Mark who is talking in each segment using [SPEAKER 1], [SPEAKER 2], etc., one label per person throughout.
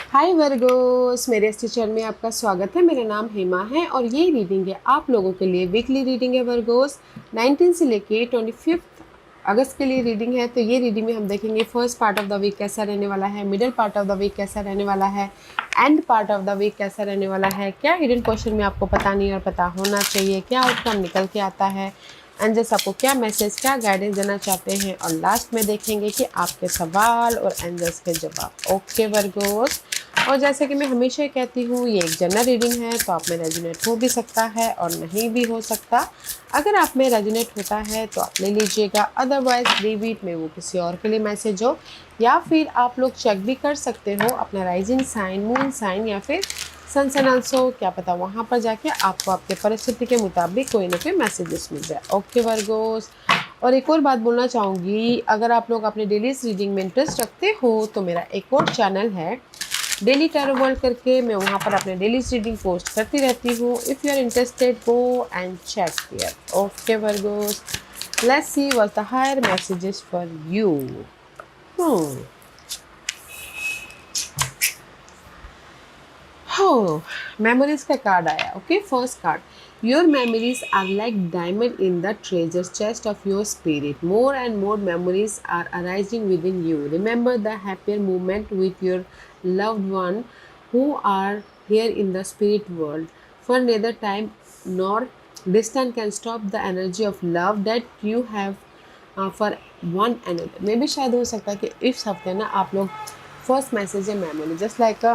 [SPEAKER 1] हाय Virgo's, मेरे इस channel में आपका स्वागत है। मेरा नाम हेमा है और ये रीडिंग है आप लोगों के लिए। वीकली रीडिंग है वर्गोस। 19 से लेके 25 अगस्त के लिए रीडिंग है। तो ये रीडिंग में हम देखेंगे first part of the week कैसा रहने वाला है, middle part of the week कैसा रहने वाला है, end part of the week कैसा रहने वाला है, क्या हिडन क्वेश्चन में आपको पता नहीं और पता होना चाहिए, क्या आउटकम निकल के आता है, एंजल्स आपको क्या मैसेज, क्या गाइडेंस देना चाहते हैं, और लास्ट में देखेंगे कि आपके सवाल और एंजल्स के जवाब। ओके वर्गोस, और जैसे कि मैं हमेशा कहती हूँ ये एक जनरल रीडिंग है, तो आप में रेजोनेट हो भी सकता है और नहीं भी हो सकता। अगर आप में रेजोनेट होता है तो आप ले लीजिएगा, अदरवाइज लीव इट, में वो किसी और के लिए मैसेज हो। या फिर आप लोग चेक भी कर सकते हो अपना राइजिंग साइन, मून साइन या फिर सन सन ऑल्सो, क्या पता वहाँ पर जाके आपको आपके परिस्थिति के मुताबिक कोई ना कोई मैसेजेस मिल जाए। ओके वर्गोस, और एक और बात बोलना चाहूँगी, अगर आप लोग अपने डेली रीडिंग में इंटरेस्ट रखते हो तो मेरा एक और चैनल है डेली टैरो वर्ल्ड करके, मैं वहाँ पर अपने डेली रीडिंग पोस्ट करती रहती हूँ। If you are interested go and check here. Okay virgos, let's see what the higher messages for you. हो मेमोरीज का कार्ड आया। Okay, first card, your memories are like diamond in the treasure chest of your spirit, more and more memories are arising within you, remember the happier moment with your loved one who are here in the spirit world, for neither time nor distance can stop the energy of love that you have for one another। मे भी शायद हो सकता है कि इस हफ्ते ना आप लोग फर्स्ट मैसेज है memory just like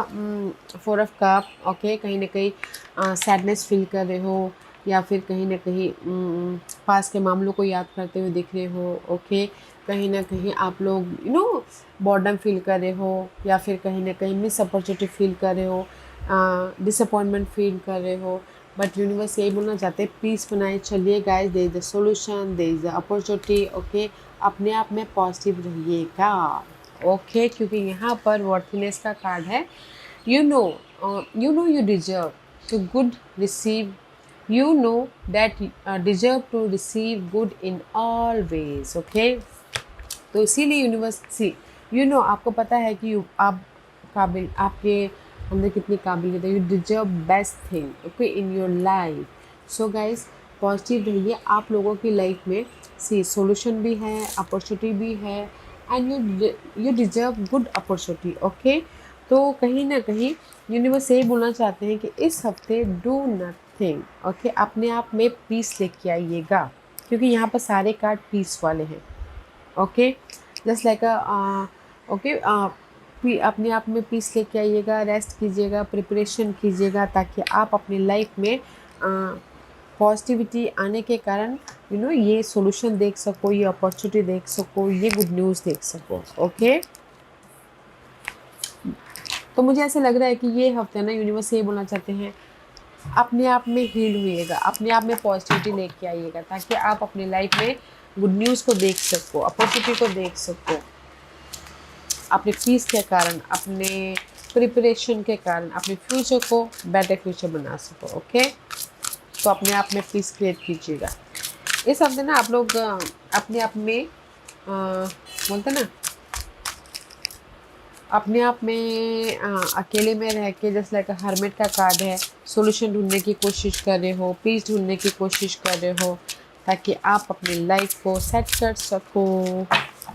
[SPEAKER 1] four of cup. Okay, कहीं ना कहीं सैडनेस फील कर रहे हो, या फिर कहीं ना कहीं पास के मामलों को याद करते हुए दिख रहे हो। ओके, कहीं ना कहीं आप लोग बॉर्डम फील कर रहे हो, या फिर कहीं ना कहीं मिस अपॉर्चुनिटी फील कर रहे हो, डिसअपॉइंटमेंट फील कर रहे हो। बट यूनिवर्स यही बोलना चाहते हैं, पीस बनाए चलिए guys, they is the solution, they is the opportunity. Okay, अपने आप में पॉजिटिव रहिएगा। ओके, क्योंकि यहाँ पर वर्थनेस का कार्ड है। You know you deserve to good receive, you know that deserve to receive good in all ways। okay, तो इसीलिए यूनिवर्सिटी आपको पता है कि आप काबिल, आपके अंदर कितनी काबिलियत है। You deserve best thing okay in your life. So guys, positive रहिए। आप लोगों की लाइफ में सोल्यूशन भी है, अपॉर्चुनिटी भी है, and you deserve good opportunity. Okay, तो कहीं ना कहीं यूनिवर्स यही बोलना चाहते हैं कि इस हफ्ते डू नथिंग। ओके, अपने आप में पीस लेके आइएगा, क्योंकि यहाँ पर सारे कार्ड पीस वाले हैं। ओके, जस्ट लाइक ओके, अपने आप में पीस लेके आइएगा, रेस्ट कीजिएगा, प्रिपरेशन कीजिएगा, ताकि आप अपनी लाइफ में पॉजिटिविटी आने के कारण ये सॉल्यूशन देख सको, ये अपॉर्चुनिटी देख सको, ये गुड न्यूज़ देख सको। ओके, तो मुझे ऐसा लग रहा है कि ये हफ्ते ना यूनिवर्स ये बोलना चाहते हैं, अपने आप में हील हुइएगा, अपने आप में पॉजिटिविटी लेके आइएगा, ताकि आप अपनी लाइफ में गुड न्यूज़ को देख सको, अपॉर्चुनिटी को देख सको, अपने पीस के कारण, अपने प्रिपरेशन के कारण, अपने फ्यूचर को बेटर फ्यूचर बना सको। ओके, तो अपने आप में पीस क्रिएट कीजिएगा। इस हफ्ते ना आप लोग अपने आप में बोलते ना, अपने आप में अकेले में रह के, जैसे लाइक हर्मिट का कार्ड है, सॉल्यूशन ढूंढने की कोशिश कर रहे हो, पीस ढूंढने की कोशिश कर रहे हो, ताकि आप अपनी लाइफ को सेट कर सको।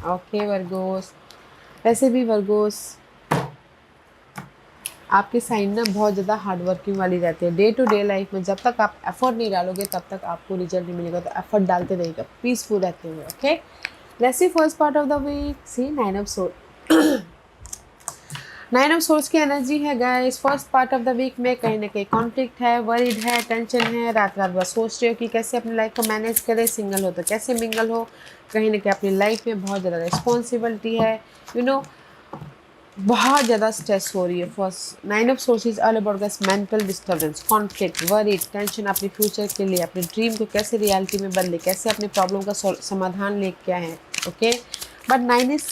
[SPEAKER 1] ओके वर्गोस, वैसे भी वर्गोस आपके साइन ना बहुत ज़्यादा हार्ड वर्किंग वाली रहती है। डे टू डे लाइफ में जब तक आप एफर्ट नहीं डालोगे तब तक आपको रिजल्ट नहीं मिलेगा, तो एफर्ट डालते रहिएगा पीसफुल रहते हुए। Okay, let's see first part of the week. See nine of swords, nine of sources की एनर्जी है guys. First part of the week में कहीं ना कहीं कॉन्फ्लिक्ट है, वरीड है, टेंशन है, रात रात भर सोच रहे हो कि कैसे अपनी लाइफ को मैनेज करें, सिंगल हो तो कैसे मिंगल हो, कहीं ना कहीं अपनी लाइफ में बहुत ज़्यादा रिस्पॉन्सिबिलिटी है, बहुत ज़्यादा स्ट्रेस हो रही है। First nine of source is all about this mental disturbance, conflict, worried, tension, अपने फ्यूचर के लिए, अपने ड्रीम को कैसे रियलिटी में बदले, कैसे अपने प्रॉब्लम का समाधान लेके आए हैं। Okay, but nine is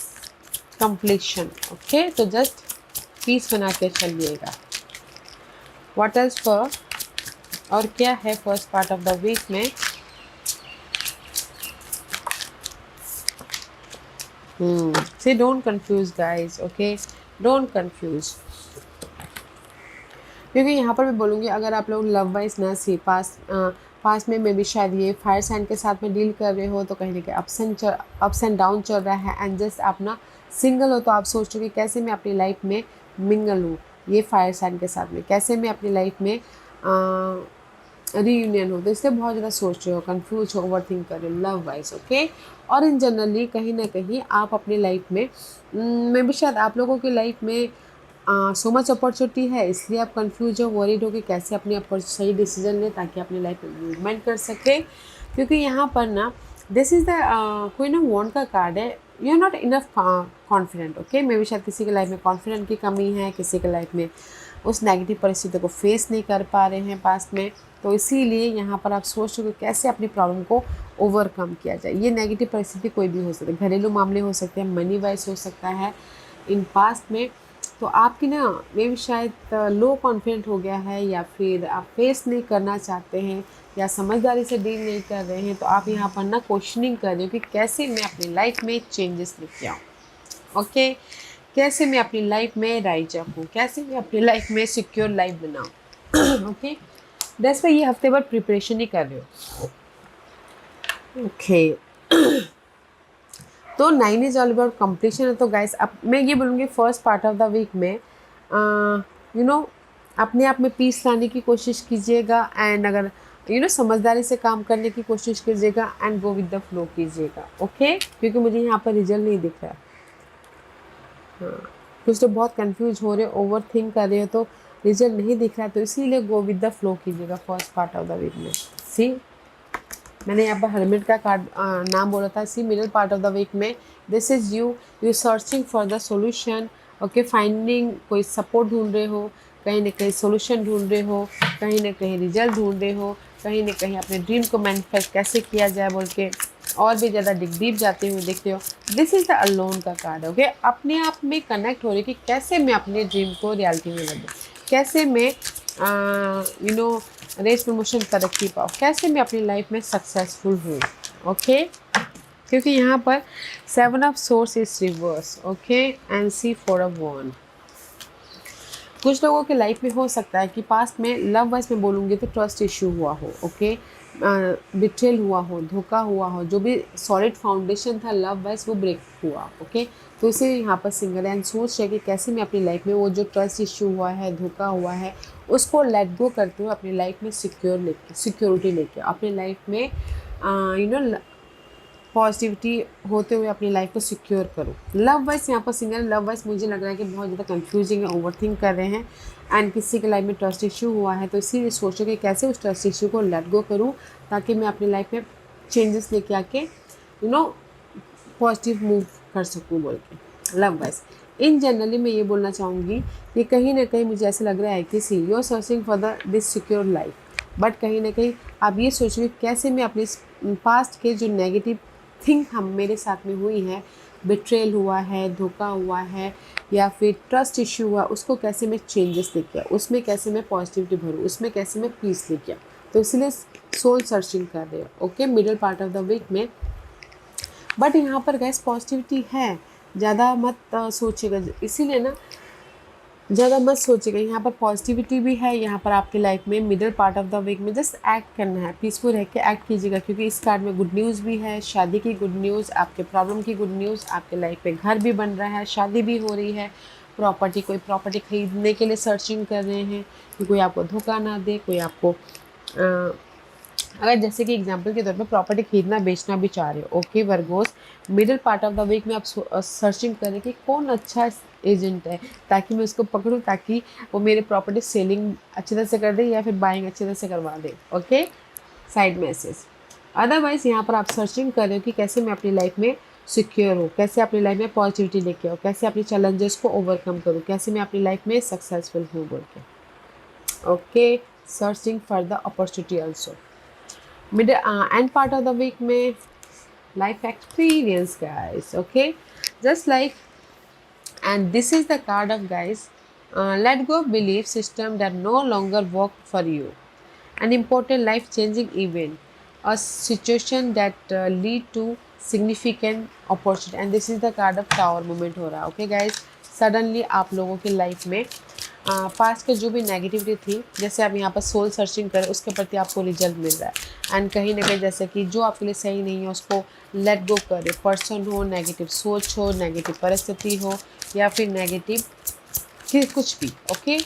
[SPEAKER 1] completion. Okay, तो जस्ट पीस बना के चलिएगा। व्हाट एल्स फॉर, और क्या है first part of the week में। See, don't confuse guys, okay, don't confuse। क्योंकि यहाँ पर मैं बोलूँगी अगर आप लोग लव वाइज ना सी पास में भी शायद ये फायर साइन के साथ में डील कर रहे हो, तो कहीं ना कहीं अप्स एंड डाउन चल रहा है, एंड जस्ट आप ना सिंगल हो तो आप सोच रहे हो कि कैसे मैं अपनी लाइफ में मिंगल हूँ ये फायर साइन के साथ में, कैसे मैं अपनी लाइफ में रीयूनियन हो, तो इसलिए बहुत ज़्यादा सोच रहे हो, कंफ्यूज हो, ओवर थिंक कर रहे हो लव वाइज। ओके, और इन जनरली कहीं ना कहीं आप अपनी लाइफ में भी शायद आप लोगों की लाइफ में सो मच अपॉर्चुनिटी है, इसलिए आप कंफ्यूज हो, वरीड हो कि कैसे अपनी सही डिसीजन लें ताकि अपनी लाइफ में मूवमेंट कर सके। क्योंकि यहाँ पर ना this is the queen of wand का कार्ड है। You are not enough confident. Okay, मे भी शायद किसी के लाइफ में कॉन्फिडेंट की कमी है, किसी के लाइफ में उस नेगेटिव परिस्थितियों को फेस नहीं कर पा रहे हैं पास्ट में, तो इसीलिए यहाँ पर आप सोच रहे हो कि कैसे अपनी प्रॉब्लम को ओवरकम किया जाए। ये नेगेटिव परिस्थिति कोई भी हो सकती है, घरेलू मामले हो सकते हैं, मनी वाइज हो सकता है इन पास्ट में। तो आपकी ना मे भी शायद लो कॉन्फिडेंट हो गया है, या फिर आप फेस नहीं करना चाहते हैं, या समझदारी से डील नहीं कर रहे हैं, तो आप यहाँ पर ना क्वेश्चनिंग कर रहे हो कि कैसे मैं अपनी लाइफ में चेंजेस लेके आऊँ। ओके, कैसे मैं अपनी लाइफ में राइज हूँ, कैसे मैं अपनी लाइफ में सिक्योर लाइफ बनाऊँ। ओके, दैट्स वाई ये हफ्ते भर प्रिपरेशन ही कर रहे हो। ओके, तो 9 इज ऑल अबाउट कंप्लीशन है। तो गाइस अब मैं ये बोलूँगी first part of the week में यू नो अपने आप में पीस लाने की कोशिश कीजिएगा, एंड अगर समझदारी से काम करने की कोशिश कीजिएगा, and go with the flow कीजिएगा। ओके, क्योंकि मुझे यहाँ पर रिजल्ट नहीं दिख रहा है। हाँ, कुछ तो बहुत कंफ्यूज हो रहे हो, ओवर थिंक कर रहे हो, तो रिजल्ट नहीं दिख रहा है, तो इसीलिए गो विद द फ्लो कीजिएगा first part of the week में। सी, मैंने यहाँ पर हर्मिट का कार्ड नाम बोला था। See, middle part of the week में this is you searching for the solution. Okay, finding, कोई सपोर्ट ढूंढ रहे हो, कहीं ना कहीं सोल्यूशन ढूंढ रहे हो, कहीं ना कहीं रिजल्ट ढूंढ रहे हो, कहीं ना कहीं अपने ड्रीम को मैनिफेस्ट कैसे किया जाए बोल के और भी ज़्यादा डीप जाते हुए देखते हो। दिस इज़ द अलोन का कार्ड। ओके, अपने आप में कनेक्ट हो रही कि कैसे मैं अपने ड्रीम को रियलिटी में बदलूँ, कैसे मैं रेस प्रमोशन तरक्की पाओ, कैसे मैं अपनी लाइफ में सक्सेसफुल हूँ। ओके, क्योंकि यहाँ पर 7 of source is reverse. Okay, and see 4 of wand. कुछ लोगों के लाइफ में हो सकता है कि पास्ट में लव वाइज में बोलूँगी तो ट्रस्ट इश्यू हुआ हो। ओके, बिट्रेल हुआ हो, धोखा हुआ हो, जो भी सॉलिड फाउंडेशन था लव वाइज वो ब्रेक हुआ। ओके, तो इसे यहाँ पर सिंगल एंड सोच है कि कैसे मैं अपनी लाइफ में वो जो ट्रस्ट इश्यू हुआ है, धोखा हुआ है, उसको लेट गो करते हुए अपनी लाइफ में सिक्योरिटी लेके अपनी लाइफ में पॉजिटिविटी होते हुए अपनी लाइफ को सिक्योर करो। लव वाइज यहाँ पर सिंगल, लव वाइज मुझे लग रहा है कि बहुत ज़्यादा कंफ्यूजिंग है, ओवर थिंक कर रहे हैं, एंड किसी के लाइफ में ट्रस्ट इश्यू हुआ है, तो इसीलिए सोचो कि कैसे उस ट्रस्ट इश्यू को लेट गो करूँ ताकि मैं अपनी लाइफ में चेंजेस लेके आके पॉजिटिव मूव कर सकूँ बोल के। लव वाइज इन जनरली मैं ये बोलना चाहूँगी कि कहीं ना कहीं मुझे ऐसा लग रहा है कि see you are searching for the this secure life, but कहीं ना कहीं आप ये सोच रहे कैसे मैं अपने पास्ट के जो नेगेटिव थिंग हम मेरे साथ में हुई है, बिट्रेल हुआ है, धोखा हुआ है, या फिर ट्रस्ट इश्यू हुआ, उसको कैसे मैं चेंजेस लेके आऊँ, उसमें कैसे मैं पॉजिटिविटी भरूँ, उसमें कैसे मैं पीस लेके आऊँ। तो इसलिए सोल सर्चिंग कर रहे हो। Okay, middle part of the week में, बट यहाँ पर गैस पॉजिटिविटी है, ज़्यादा मत सोचिएगा, इसीलिए ना ज़्यादा मत सोचिएगा। यहाँ पर पॉजिटिविटी भी है, यहाँ पर आपकी लाइफ में middle part of the week में जस्ट एक्ट करना है, पीसफुल रह के एक्ट कीजिएगा, क्योंकि इस कार्ड में गुड न्यूज़ भी है, शादी की गुड न्यूज़, आपके प्रॉब्लम की गुड न्यूज़, आपके लाइफ में घर भी बन रहा है, शादी भी हो रही है, कोई प्रॉपर्टी खरीदने के लिए सर्चिंग कर रहे हैं कि कोई आपको धोखा ना दे, कोई आपको अगर जैसे कि एग्जांपल के तौर पे प्रॉपर्टी खरीदना बेचना भी चाह रहे हो। Okay virgos, middle part of the week में आप सर्चिंग करें कि कौन अच्छा एजेंट है ताकि मैं उसको पकड़ूं, ताकि वो मेरे प्रॉपर्टी सेलिंग अच्छी तरह से कर दे या फिर बाइंग अच्छी तरह से करवा दे। Okay, side message. अदरवाइज यहाँ पर आप सर्चिंग कर रहे हो कि कैसे मैं अपनी लाइफ में सिक्योर हूँ, कैसे अपनी लाइफ में पॉजिटिविटी लेके आऊँ, कैसे अपनी चैलेंजेस को ओवरकम करूँ, कैसे मैं अपनी लाइफ में सक्सेसफुल हूँ बोल के। Okay, searching for the opportunity also. Mid end part of the week में life experience guys. Okay, just like, and this is the card of guys, let go of belief system that no longer work for you, an important life changing event, a situation that lead to significant opportunity, and this is the card of tower moment हो रहा है। Okay guys, suddenly आप लोगों की life में past के जो भी नेगेटिविटी थी, जैसे आप यहाँ पर सोल सर्चिंग करें, उसके प्रति आपको रिजल्ट मिल रहा है। एंड कहीं ना कहीं जैसे कि जो आपके लिए सही नहीं है उसको लेट गो करें। पर्सन हो, नेगेटिव सोच हो, नेगेटिव परिस्थिति हो, या फिर नेगेटिव कि कुछ भी। ओके,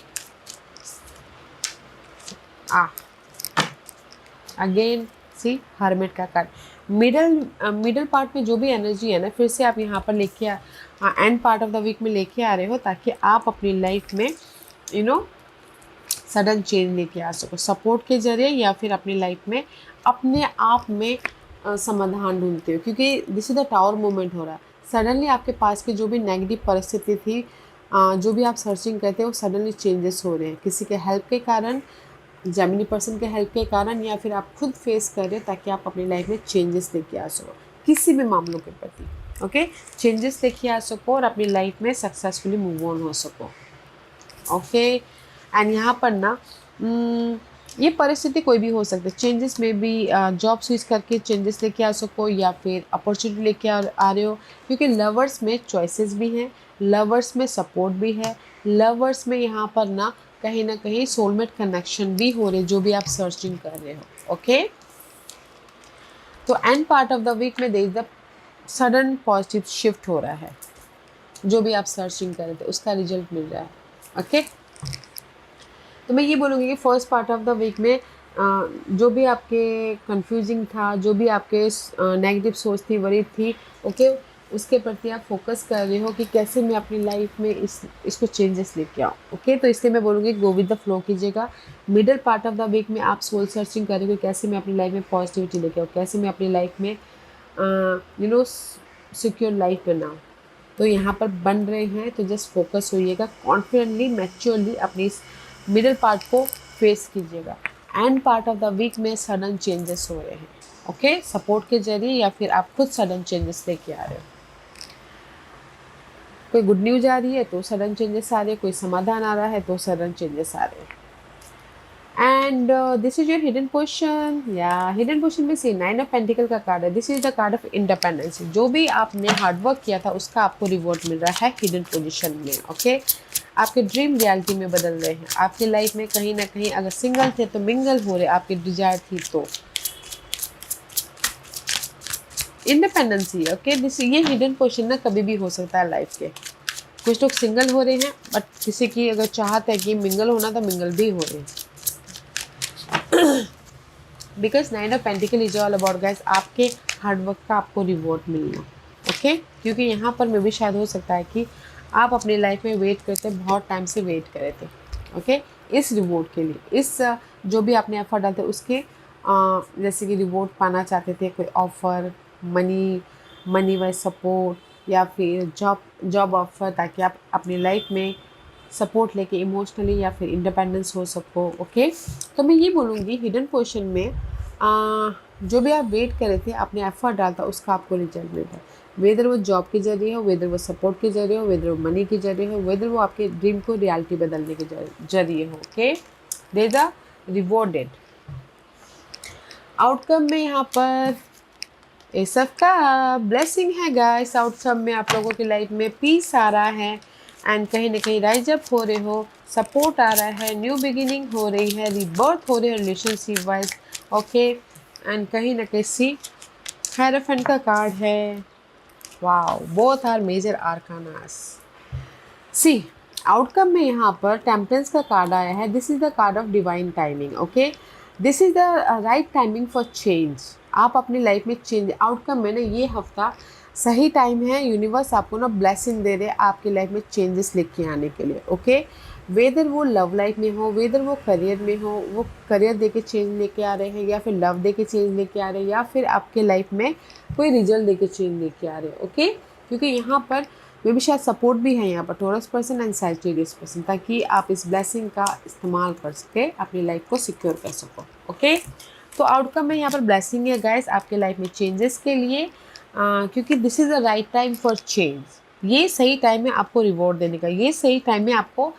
[SPEAKER 1] अगेन सी हर्मिट का कार्ड। मिडल पार्ट में जो भी एनर्जी है ना, फिर से आप यहाँ पर लेके end part of the week में लेके आ रहे हो, ताकि आप अपनी लाइफ में सडन चेंज लेके आ सको, सपोर्ट के जरिए या फिर अपनी लाइफ में अपने आप में समाधान ढूंढते हो। क्योंकि this is the tower movement हो रहा है। सडनली आपके पास की जो भी नेगेटिव परिस्थिति थी, जो भी आप सर्चिंग करते हो, सडनली चेंजेस हो रहे हैं किसी के हेल्प के कारण, जेमिनी पर्सन के हेल्प के कारण, या फिर आप खुद फेस कर रहे हो, ताकि आप अपनी लाइफ में चेंजेस लेके आ सको किसी भी मामलों के प्रति। ओके, चेंजेस लेके आ सको और अपनी लाइफ में सक्सेसफुली मूव ऑन हो सको। ओके, एंड यहाँ पर ना ये परिस्थिति कोई भी हो सकती है। चेंजेस में भी जॉब स्विच करके चेंजेस लेके आ सको, या फिर अपॉर्चुनिटी लेके आ रहे हो। क्योंकि लवर्स में चॉइसेस भी हैं, लवर्स में सपोर्ट भी है, लवर्स में यहाँ पर ना कहीं सोलमेट कनेक्शन भी हो रहे, जो भी आप सर्चिंग कर रहे हो। ओके, तो end part of the week में there is the sudden positive shift हो रहा है। जो भी आप सर्चिंग कर रहे थे उसका रिजल्ट मिल रहा है। ओके, तो मैं ये बोलूँगी कि first part of the week में जो भी आपके कंफ्यूजिंग था, जो भी आपके नेगेटिव सोच थी, वरी थी, ओके, उसके प्रति आप फोकस कर रहे हो कि कैसे मैं अपनी लाइफ में इसको चेंजेस लेके आऊँ। ओके, तो इसलिए मैं बोलूँगी गो विद द फ्लो कीजिएगा। Middle part of the week में आप सोल सर्चिंग कर रहे हो कैसे मैं अपनी लाइफ में पॉजिटिविटी लेके आऊँ, कैसे मैं अपनी लाइफ में सिक्योर लाइफ बनाऊँ। तो यहाँ पर बन रहे हैं, तो जस्ट फोकस होइएगा, कॉन्फिडेंटली, मैच्योरली अपनी इस मिडिल पार्ट को फेस कीजिएगा। End part of the week में सडन चेंजेस हो रहे हैं। ओके, सपोर्ट के जरिए या फिर आप खुद सडन चेंजेस लेके आ रहे हो। कोई गुड न्यूज आ रही है तो सडन चेंजेस आ रहे हैं, कोई समाधान आ रहा है तो सडन चेंजेस आ रहे हैं। And this is your hidden position, या हिडन पोजीशन में से 9 ऑफ पेंटिकल का कार्ड है। This is the card of independence. जो भी आपने हार्डवर्क किया था उसका आपको रिवॉर्ड मिल रहा है हिडन पोजीशन में। ओके, आपके ड्रीम रियलिटी में बदल रहे हैं। आपकी लाइफ में कहीं ना कहीं अगर सिंगल थे तो मिंगल हो रहे, आपकी डिजायर थी तो इंडिपेंडेंसी। ओके, दिस ये हिडन पोजीशन ना कभी भी हो सकता है लाइफ के। कुछ लोग सिंगल हो रहे हैं, बट किसी की अगर चाहत है कि मिंगल होना तो मिंगल भी हो रहे हैं। Because 9 of pentacle is all about guys आपके हार्डवर्क का आपको रिवॉर्ड मिलना। ओके, क्योंकि यहाँ पर में भी शायद हो सकता है कि आप अपनी लाइफ में वेट करते, बहुत टाइम से वेट कर रहे थे। ओके, इस रिवॉर्ड के लिए, इस जो भी आपने एफर्ट डालते उसके जैसे कि रिवॉर्ड पाना चाहते थे, कोई ऑफर, मनी वाइज सपोर्ट, या फिर जॉब ऑफर, ताकि आप अपनी लाइफ में सपोर्ट लेके इमोशनली या फिर इंडिपेंडेंस हो सको। ओके, तो मैं ये बोलूँगी हिडन पोजीशन में जो भी आप वेट कर रहे थे, आपने एफर्ट डालता, उसका आपको रिजल्ट मिल रहा है। वेदर वो जॉब के जरिए हो, वेदर वो सपोर्ट के जरिए हो, वेदर वो मनी के जरिए हो, वेदर वो आपके ड्रीम को रियलिटी बदलने के जरिए हो। Okay, they the rewarded outcome में यहाँ पर ये सबका ब्लेसिंग है गाइस। आउटकम में आप लोगों की लाइफ में पीस आ रहा है, एंड कहीं ना कहीं राइज अप हो रहे हो, सपोर्ट आ रहा है, न्यू बिगिनिंग हो रही है, रिबर्थ हो रही है रिलेशनशिप वाइज। ओके, एंड कहीं ना कहीं सी हायरोफेंट का कार्ड है। Wow, both are major arcanas. See outcome में यहाँ पर टेम्परेंस का कार्ड आया है। This is the card of divine timing. Okay, this is the right timing for change. आप अपनी लाइफ में चेंज, आउटकम में ना ये हफ्ता सही टाइम है। यूनिवर्स आपको ना ब्लेसिंग दे रहे आपकी लाइफ में चेंजेस लेके आने के लिए। ओके, वेदर वो लव लाइफ में हो, वेदर वो करियर में हो, वो करियर दे के चेंज लेके आ रहे हैं, या फिर लव दे के चेंज लेके आ रहे हैं, या फिर आपके लाइफ में कोई रिजल्ट दे के चेंज लेके आ रहे हैं। ओके, क्योंकि यहाँ पर मे भी शायद सपोर्ट भी है यहाँ पर taurus person and Sagittarius person, ताकि आप इस ब्लेसिंग का इस्तेमाल कर सके, अपनी लाइफ को सिक्योर कर सको। ओके, तो आउटकम में यहाँ पर ब्लेसिंग है गाइस आपके लाइफ में चेंजेस के लिए, क्योंकि this is the right time for change. ये सही टाइम है आपको रिवॉर्ड देने का, ये सही टाइम है आपको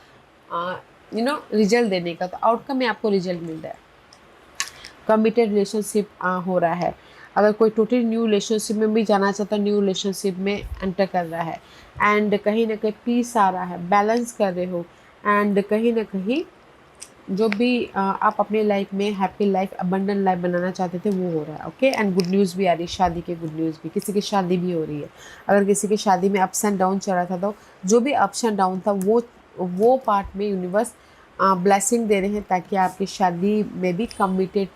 [SPEAKER 1] रिजल्ट देने का। तो आउटकम में आपको रिजल्ट मिल रहा है। कमिटेड रिलेशनशिप हो रहा है। अगर कोई टोटली न्यू रिलेशनशिप में भी जाना चाहता है, न्यू रिलेशनशिप में एंटर कर रहा है, एंड कहीं ना कहीं पीस आ रहा है, बैलेंस कर रहे हो, एंड कहीं ना कहीं जो भी आप अपने लाइफ में हैप्पी लाइफ अबंडेंट लाइफ बनाना चाहते थे वो हो रहा है। ओके, एंड गुड न्यूज़ भी आ रही है, शादी के गुड न्यूज़ भी, किसी की शादी भी हो रही है। अगर किसी की शादी में अप्स एंड डाउन चल रहा था तो जो भी अप्स एंड डाउन था वो पार्ट में यूनिवर्स ब्लेसिंग दे रहे हैं ताकि आपकी शादी में भी कमिटेड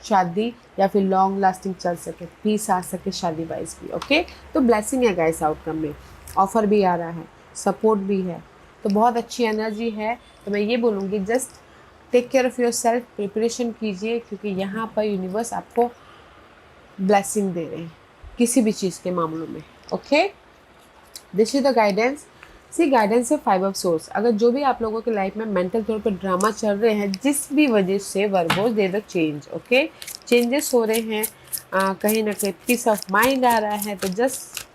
[SPEAKER 1] शादी या फिर लॉन्ग लास्टिंग चल सके, पीस आ सके शादी वाइज भी। ओके, तो ब्लेसिंग है गाइस, आउटकम में ऑफर भी आ रहा है, सपोर्ट भी है, तो बहुत अच्छी एनर्जी है। तो मैं ये बोलूँगी just take care of yourself, preparation कीजिए क्योंकि यहाँ पर यूनिवर्स आपको ब्लेसिंग दे रहे हैं किसी भी चीज़ के मामलों में। Okay, this is the guidance. See guidance है 5 ऑफ सोर्स। अगर जो भी आप लोगों के लाइफ में मेंटल तौर पर ड्रामा चल रहे हैं जिस भी वजह से Virgo's they the change. Okay, changes हो रहे हैं, कहीं ना कहीं पीस ऑफ माइंड आ रहा है, तो जस्ट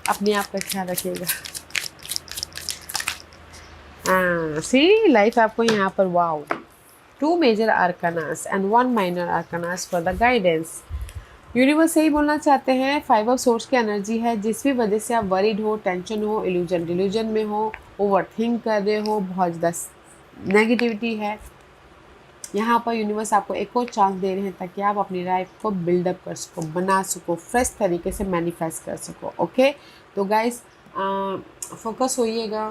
[SPEAKER 1] अपने आप का ख्याल रखिएगा। सी लाइफ आपको यहाँ पर wow 2 major arcanas and 1 minor arcanas for the guidance. Universe यही बोलना चाहते हैं 5 ऑफ सोर्स की एनर्जी है, जिस भी वजह से आप वरीड हो, टेंशन हो, इल्यूजन डिल्यूजन में हो, ओवर थिंक कर रहे हो, बहुत ज़्यादा नेगेटिविटी है, यहाँ पर यूनिवर्स आपको एक और चांस दे रहे हैं ताकि आप अपनी लाइफ को बिल्डअप कर सको, बना सको, फ्रेश तरीके से मैनिफेस्ट कर सको। ओके, तो गाइस फोकस होइएगा,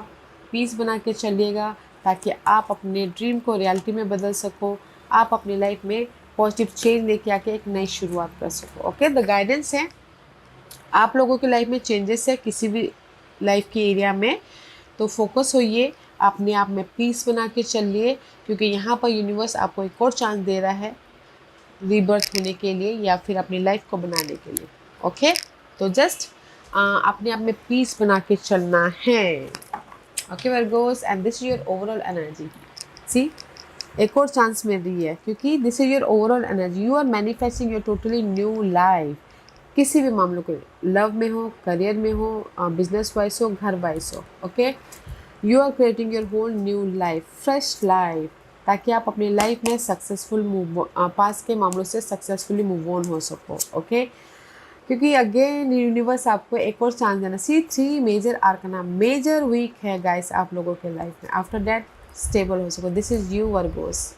[SPEAKER 1] पीस बना के चलिएगा ताकि आप अपने ड्रीम को रियलिटी में बदल सको, आप अपनी लाइफ में पॉजिटिव चेंज लेके आके एक नई शुरुआत कर सको। ओके, द गाइडेंस है आप लोगों की लाइफ में चेंजेस है किसी भी लाइफ के एरिया में, तो फोकस होइए, अपने आप में पीस बना के चलिए क्योंकि यहाँ पर यूनिवर्स आपको एक और चांस दे रहा है रीबर्थ होने के लिए या फिर अपनी लाइफ को बनाने के लिए। ओके, तो जस्ट अपने आप में पीस बना के चलना है। Okay Virgos, and this is your overall energy. See एक और चांस मिल रही है क्योंकि this is your overall energy, you are manifesting your totally new life. किसी भी मामलों को, लव में हो, करियर में हो, बिजनेस वाइज हो, घर वाइज हो। Okay, you are creating your whole new life, fresh life, ताकि आप अपनी लाइफ में सक्सेसफुल पास के मामलों से सक्सेसफुली मूव ऑन हो सको। ओके, क्योंकि अगेन यूनिवर्स आपको एक और चांस देना। सी 3 मेजर आर्कना, मेजर वीक है गाइस आप लोगों के लाइफ में, आफ्टर दैट स्टेबल हो सको। This is you Virgo's.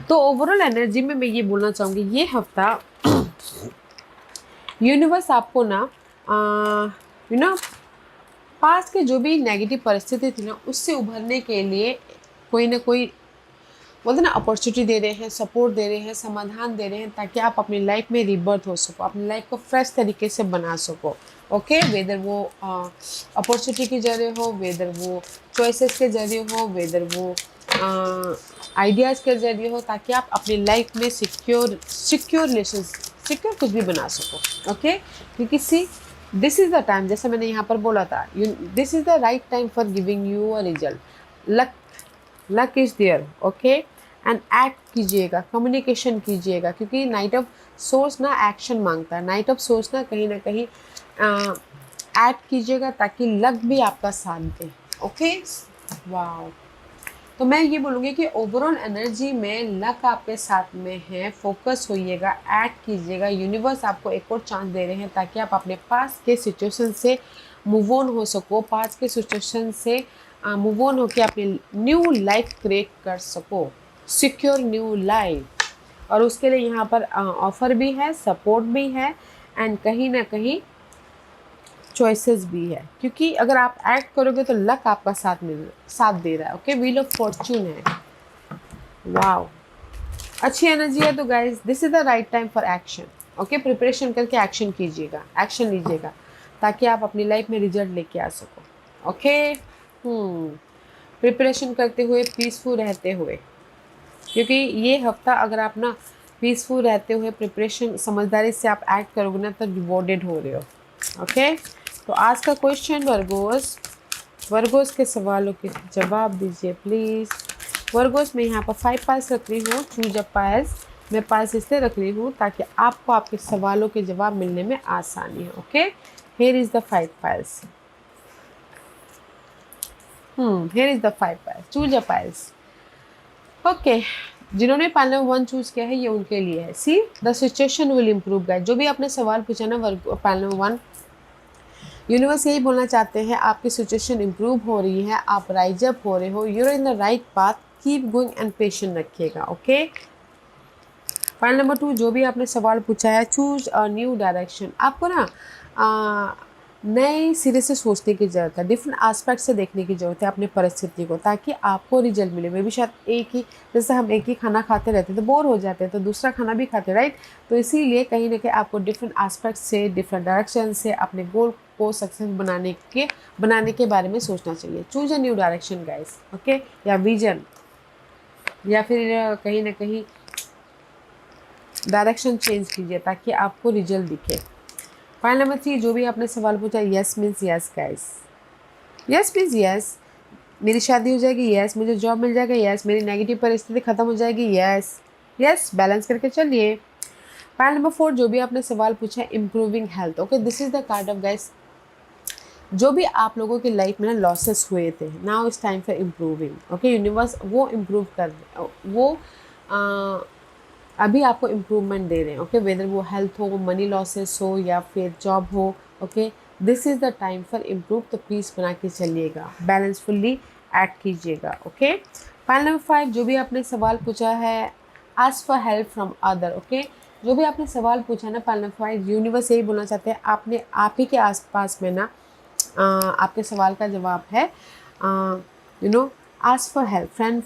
[SPEAKER 1] तो ओवरऑल एनर्जी में मैं ये बोलना चाहूँगी ये हफ्ता यूनिवर्स आपको ना पास्ट के जो भी नेगेटिव परिस्थिति थी ना उससे उभरने के लिए कोई ना कोई बोलते ना अपॉर्चुनिटी दे रहे हैं, सपोर्ट दे रहे हैं, समाधान दे रहे हैं ताकि आप अपनी लाइफ में रिबर्थ हो सको, अपनी लाइफ को फ्रेश तरीके से बना सको। ओके, वेदर वो अपॉर्चुनिटी के जरिए हो, वेदर वो चॉइसेस के जरिए हो, वेदर वो आइडियाज़ के जरिए हो, ताकि आप अपनी लाइफ में सिक्योर कुछ भी बना सको। ओके, क्योंकि see this is the time, जैसे मैंने यहाँ पर बोला था, this is the right time for giving you a result. Luck is there. Okay, and act कीजिएगा, कम्युनिकेशन कीजिएगा क्योंकि नाइट ऑफ सोर्स ना एक्शन मांगता है। नाइट ऑफ सोर्स ना कहीं एक्ट कीजिएगा ताकि लक भी आपका साथ दे। Okay, wow. तो मैं ये बोलूँगी कि ओवरऑल एनर्जी में लक आपके साथ में है, फोकस होइएगा, एक्ट कीजिएगा। यूनिवर्स आपको एक और चांस दे रहे हैं ताकि आप अपने पास के सिचुएशन से मूव ऑन हो सको, पास के सिचुएशन से मूव ऑन होकर अपनी न्यू लाइफ क्रिएट कर सको, सिक्योर न्यू लाइफ। और उसके लिए यहाँ पर ऑफर भी है, सपोर्ट भी है, एंड कहीं ना कहीं चॉइसेस भी है क्योंकि अगर आप एक्ट करोगे तो लक आपका साथ दे रहा है। ओके, व्हील ऑफ फॉर्चून है। वाओ, अच्छी एनर्जी है। तो guys this is the right time for action. Okay, preparation करके एक्शन कीजिएगा, एक्शन लीजिएगा ताकि आप अपनी लाइफ में रिजल्ट लेके आ सको। ओके, प्रिपरेशन करते हुए, पीसफुल रहते हुए, क्योंकि ये हफ्ता अगर आप ना पीसफुल रहते हुए प्रिपरेशन समझदारी से आप एक्ट करोगे ना तो रिवॉर्डेड हो रहे हो। ओके, तो आज का क्वेश्चन वर्गोस के सवालों के जवाब दीजिए प्लीज़। वर्गोस में यहाँ पर 5 पाइल्स रख रही हूँ, चूज अ पाइल्स। मैं पाइल्स इसलिए रख रही हूँ ताकि आपको आपके सवालों के जवाब मिलने में आसानी हो। Okay, here is the 5 piles. Here is the 5 piles, choose a piles. Okay, जिन्होंने पाइल नंबर 1 चूज़ किया है ये उनके लिए है। See the situation will improve guys. जो भी आपने सवाल पूछा ना पाइल नंबर 1, यूनिवर्स यही बोलना चाहते हैं, आपकी सिचुएशन इंप्रूव हो रही है, आप राइज अप हो रहे हो, you're in the right path, keep going and patient रखिएगा। ओके, पॉइंट नंबर 2, जो भी आपने सवाल पूछा है, चूज अ न्यू डायरेक्शन। आपको ना नए सिरे से सोचने की ज़रूरत है, डिफरेंट एस्पेक्ट से देखने की ज़रूरत है अपनी परिस्थिति को, ताकि आपको रिजल्ट मिले। मे भी शायद एक ही, जैसे हम एक ही खाना खाते रहते हैं तो बोर हो जाते हैं, तो दूसरा खाना भी खाते हैं, राइट। तो इसीलिए कहीं ना कहीं आपको डिफरेंट एस्पेक्ट से, डिफरेंट डायरेक्शन से अपने गोल को सक्सेस बनाने के बारे में सोचना चाहिए। Choose a new direction guys, okay, या विजन, या फिर कहीं ना कहीं डायरेक्शन चेंज कीजिए ताकि आपको रिजल्ट दिखे। पॉइंट नंबर 3, जो भी आपने सवाल पूछा, yes means yes guys, yes means yes. मेरी शादी हो जाएगी, यस। मुझे जॉब मिल जाएगा, यस। मेरी नेगेटिव परिस्थिति खत्म हो जाएगी, यस। यस, बैलेंस करके चलिए। पॉइंट नंबर 4, जो भी आपने सवाल पूछा, improving health. Okay, this is the card of guys, जो भी आप लोगों की लाइफ में ना लॉसेस हुए थे, now it's time for improving. Okay, universe वो इम्प्रूव कर वो अभी आपको इम्प्रूवमेंट दे रहे हैं। ओके, वेदर वो हेल्थ हो, मनी लॉसेस हो, या फिर जॉब हो। Okay, this is the time for improve. तो पीस बना के चलिएगा, बैलेंसफुल्ली ऐड कीजिएगा। ओके, पॉइंट नंबर 5, जो भी आपने सवाल पूछा है, ask for help from other. Okay, जो भी आपने सवाल पूछा ना, पॉइंट नंबर 5, यूनिवर्स यही बोलना चाहते हैं, आपने आप ही के आसपास में ना आपके सवाल का जवाब है। You no, ask for help, friend,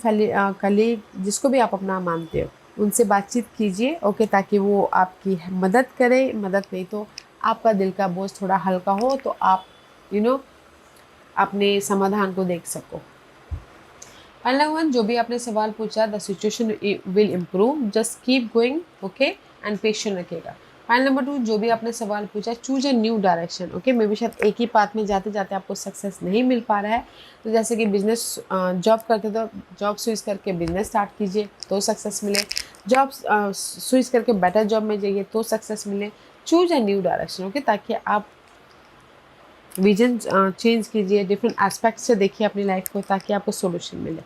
[SPEAKER 1] colleague, जिसको भी आप अपना मानते हो, उनसे बातचीत कीजिए। ओके, ताकि वो आपकी मदद करे। मदद नहीं तो आपका दिल का बोझ थोड़ा हल्का हो, तो आप अपने समाधान को देख सको। पॉइंट नंबर 1, जो भी आपने सवाल पूछा, the situation will improve, just keep going. Okay, and patient रखिएगा। पॉइंट नंबर 2, जो भी आपने सवाल पूछा, choose a new direction. Okay, मे भी शायद एक ही पाथ में जाते जाते आपको सक्सेस नहीं मिल पा रहा है, तो जैसे कि बिजनेस, जॉब करते तो जॉब स्विच करके बिजनेस स्टार्ट कीजिए तो सक्सेस मिले, जॉब स्विच करके बेटर जॉब में जाइए तो सक्सेस मिले। Choose a new direction. Okay, ताकि आप विजन चेंज कीजिए, डिफरेंट एस्पेक्ट से देखिए अपनी लाइफ को, ताकि आपको सोल्यूशन मिले।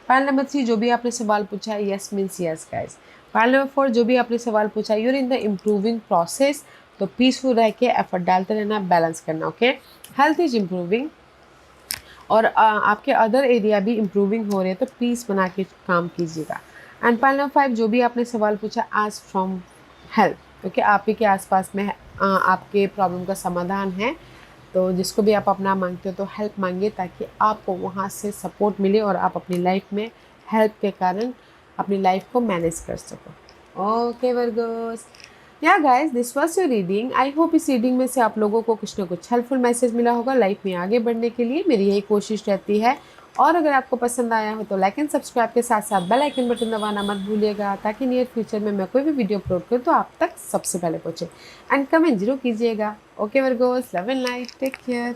[SPEAKER 1] पॉइंट नंबर 3, जो भी आपने सवाल पूछा है, yes means yes guys. Point number 4, जो भी आपने सवाल पूछा, you're in the improving process, तो पीसफुल रह के एफर्ट डालते रहना, बैलेंस करना। ओके, हेल्थ इज इम्प्रूविंग, और आपके अदर एरिया भी इम्प्रूविंग हो रहे हैं, तो पीस बना के काम कीजिएगा। एंड पॉइंट नंबर 5, जो भी आपने सवाल पूछा, आस्क फ्रॉम हेल्प। ओके, आप ही के आसपास में आपके प्रॉब्लम का समाधान है, तो जिसको भी आप अपना मांगते हो तो हेल्प मांगिए, ताकि आपको वहाँ से सपोर्ट मिले और आप अपनी लाइफ में हेल्प के कारण अपनी लाइफ को मैनेज कर सको। ओके वर्गोस, या guys, this was your reading. I hope इस रीडिंग में से आप लोगों को कुछ ना कुछ हेल्पफुल मैसेज मिला होगा लाइफ में आगे बढ़ने के लिए। मेरी यही कोशिश रहती है। और अगर आपको पसंद आया हो तो लाइक एंड सब्सक्राइब के साथ साथ बेल आइकन बटन दबाना मत भूलिएगा, ताकि नियर फ्यूचर में मैं कोई भी वीडियो अपलोड करूँ तो आप तक सबसे पहले पहुँचे। एंड कमेंट जरूर कीजिएगा। Okay virgos, love and life, take care.